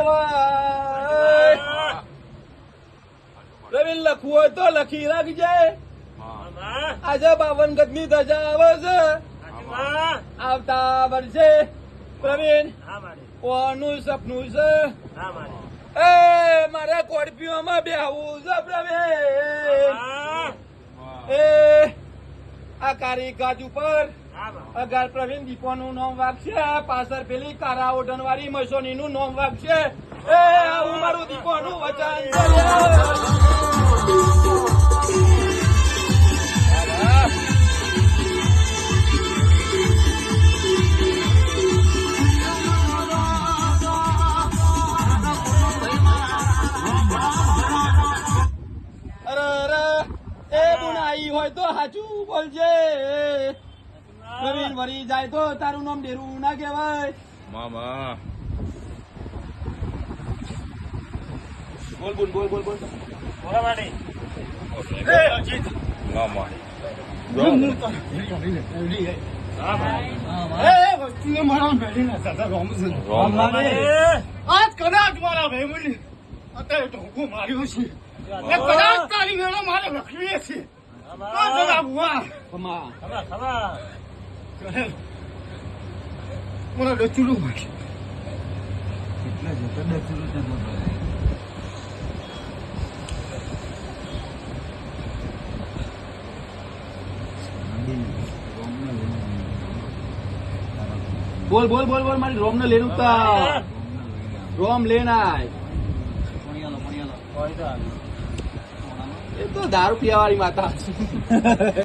કહેવાય. પ્રવીણ લખવું હોય તો લખી રાખજે. આજે 52 ગજની ધજા આવે છે આવતા વર્ષે. પ્રવીણ કોનું સપનું છે? એ મારે કોડપીઓમાં બેહવું છે પ્રવીણ. એ આ કારી ગાજ ઉપર અગાર પ્રવીણ દીપોનું નામ વાગશે, પાછળ પેલી કારા ઓઢણ વાળી મસોની નું નામ વાગશે. એ આવું મારું દીપોનું વચન છે. હોય તો સાચું બોલજે. પ્રવીણ વરી જાય તો તારું નામ ડેરું ના કહેવાય. મામા બોલ બોલ બોલ બોલ બોલ મામા આજ કદાચ મારા ભાઈ બોલી અત્યારે ઢોંકું માર્યું છે. કદાચ તારી વેળો મારે લખવી છે. મને ડચુલું હોય. બોલ બોલ બોલ બોલ મારી રોમ ને લેનું તા રોમ લેના. એ તો દારૂ પીવા વાળી માતા.